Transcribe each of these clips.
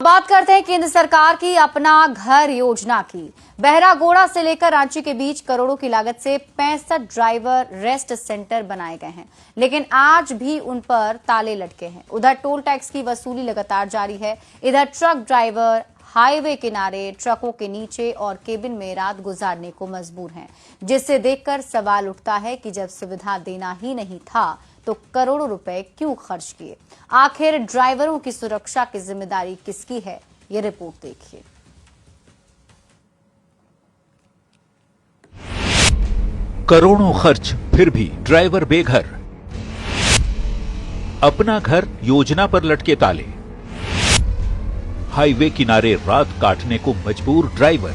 बात करते हैं केंद्र सरकार की अपना घर योजना की। बहरागोड़ा से लेकर रांची के बीच करोड़ों की लागत से 65 ड्राइवर रेस्ट सेंटर बनाए गए हैं, लेकिन आज भी उन पर ताले लटके हैं। उधर टोल टैक्स की वसूली लगातार जारी है। इधर ट्रक ड्राइवर हाईवे किनारे ट्रकों के नीचे और केबिन में रात गुजारने को मजबूर हैं, जिससे देखकर सवाल उठता है कि जब सुविधा देना ही नहीं था तो करोड़ों रुपए क्यों खर्च किए। आखिर ड्राइवरों की सुरक्षा की जिम्मेदारी किसकी है, ये रिपोर्ट देखिए। करोड़ों खर्च फिर भी ड्राइवर बेघर। अपना घर योजना पर लटके ताले। हाईवे किनारे रात काटने को मजबूर ड्राइवर।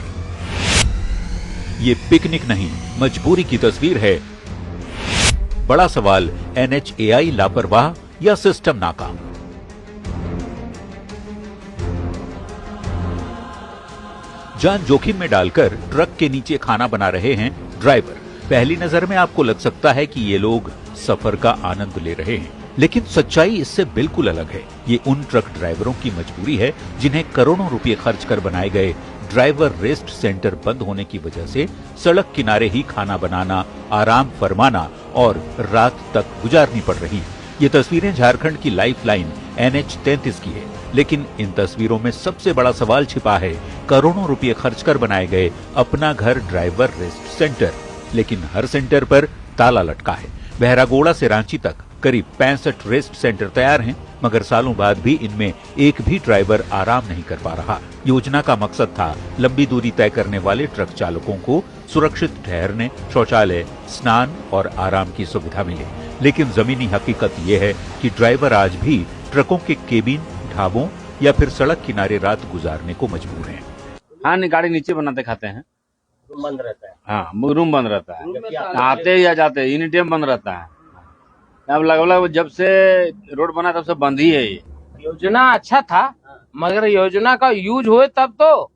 ये पिकनिक नहीं, मजबूरी की तस्वीर है। बड़ा सवाल, NHAI लापरवाह या सिस्टम नाकाम। जान जोखिम में डालकर ट्रक के नीचे खाना बना रहे हैं ड्राइवर। पहली नजर में आपको लग सकता है कि ये लोग सफर का आनंद ले रहे हैं, लेकिन सच्चाई इससे बिल्कुल अलग है। ये उन ट्रक ड्राइवरों की मजबूरी है जिन्हें करोड़ों रुपए खर्च कर बनाए गए ड्राइवर रेस्ट सेंटर बंद होने की वजह से सड़क किनारे ही खाना बनाना, आराम फरमाना और रात तक गुजारनी पड़ रही है। ये तस्वीरें झारखंड की लाइफलाइन NH-33 की है, लेकिन इन तस्वीरों में सबसे बड़ा सवाल छिपा है करोड़ों रुपए खर्च कर बनाए गए अपना घर ड्राइवर रेस्ट सेंटर, लेकिन हर सेंटर पर ताला लटका है। बहरागोड़ा से रांची तक करीब 65 रेस्ट सेंटर तैयार हैं, मगर सालों बाद भी इनमें एक भी ड्राइवर आराम नहीं कर पा रहा। योजना का मकसद था लंबी दूरी तय करने वाले ट्रक चालकों को सुरक्षित ठहरने, शौचालय, स्नान और आराम की सुविधा मिले, लेकिन जमीनी हकीकत ये है कि ड्राइवर आज भी ट्रकों के केबिन, ढाबों या फिर सड़क किनारे रात गुजारने को मजबूर हैं। हाँ, गाड़ी नीचे बनाते खाते हैं, रूम बंद रहता है। हाँ, रूम बंद रहता है, आते या जाते एनी टाइम बंद रहता है। अब लगभग जब से रोड बना तब से बंद ही है। ये योजना अच्छा था, मगर योजना का यूज हुए तब तो।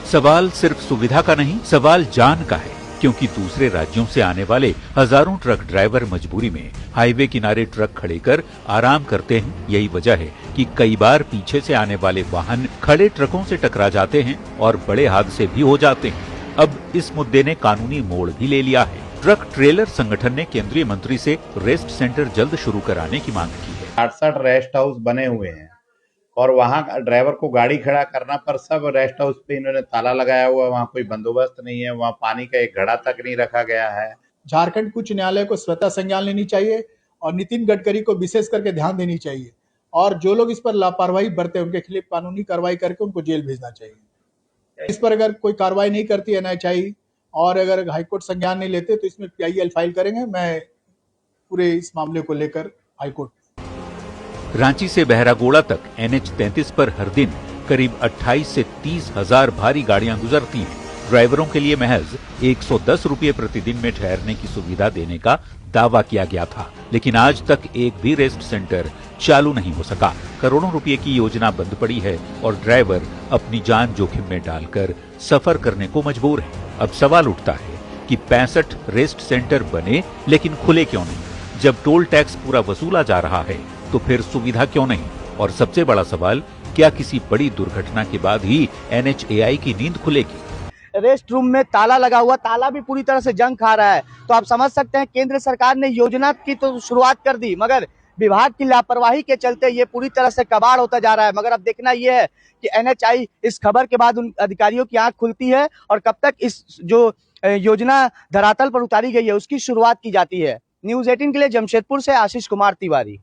सवाल सिर्फ सुविधा का नहीं, सवाल जान का है, क्योंकि दूसरे राज्यों से आने वाले हजारों ट्रक ड्राइवर मजबूरी में हाईवे किनारे ट्रक खड़े कर आराम करते हैं। यही वजह है कि कई बार पीछे से आने वाले वाहन खड़े ट्रकों से टकरा जाते हैं और बड़े हादसे भी हो जाते हैं। अब इस मुद्दे ने कानूनी मोड़ भी ले लिया है। ट्रक ट्रेलर संगठन ने केंद्रीय मंत्री से रेस्ट सेंटर जल्द शुरू कराने की मांग की है। 68 रेस्ट हाउस बने हुए हैं और वहाँ ड्राइवर को गाड़ी खड़ा करना पर सब रेस्ट हाउस पे इन्होंने ताला लगाया हुआ, वहाँ कोई बंदोबस्त नहीं है, वहाँ पानी का एक घड़ा तक नहीं रखा गया है। झारखंड उच्च न्यायालय को स्वतः संज्ञान लेनी चाहिए और नितिन गडकरी को विशेष करके ध्यान देनी चाहिए, और जो लोग इस पर लापरवाही बरते उनके खिलाफ कानूनी कार्रवाई करके उनको जेल भेजना चाहिए। इस पर अगर कोई कार्रवाई नहीं करती NHAI और अगर हाईकोर्ट संज्ञान नहीं लेते तो इसमें PIL फाइल करेंगे। मैं पूरे इस मामले को लेकर हाईकोर्ट। रांची से बहरागोड़ा तक NH-33 पर हर दिन करीब 28 से 30 हजार भारी गाड़ियां गुजरती हैं। ड्राइवरों के लिए महज 110 रुपये प्रतिदिन में ठहरने की सुविधा देने का दावा किया गया था, लेकिन आज तक एक भी रेस्ट सेंटर चालू नहीं हो सका। करोड़ों रुपए की योजना बंद पड़ी है और ड्राइवर अपनी जान जोखिम में डालकर सफर करने को मजबूर है। अब सवाल उठता है कि 65 रेस्ट सेंटर बने लेकिन खुले क्यों नहीं? जब टोल टैक्स पूरा वसूला जा रहा है तो फिर सुविधा क्यों नहीं? और सबसे बड़ा सवाल, क्या किसी बड़ी दुर्घटना के बाद ही NHAI की नींद खुलेगी? रेस्ट रूम में ताला लगा हुआ, ताला भी पूरी तरह से जंग खा रहा है। तो आप समझ सकते हैं केंद्र सरकार ने योजना की तो शुरुआत कर दी, मगर विभाग की लापरवाही के चलते ये पूरी तरह से कबाड़ होता जा रहा है। मगर अब देखना यह है कि NHAI इस खबर के बाद उन अधिकारियों की आंख खुलती है और कब तक इस जो योजना धरातल पर उतारी गई है उसकी शुरुआत की जाती है। न्यूज़ 18 के लिए जमशेदपुर से आशीष कुमार तिवारी।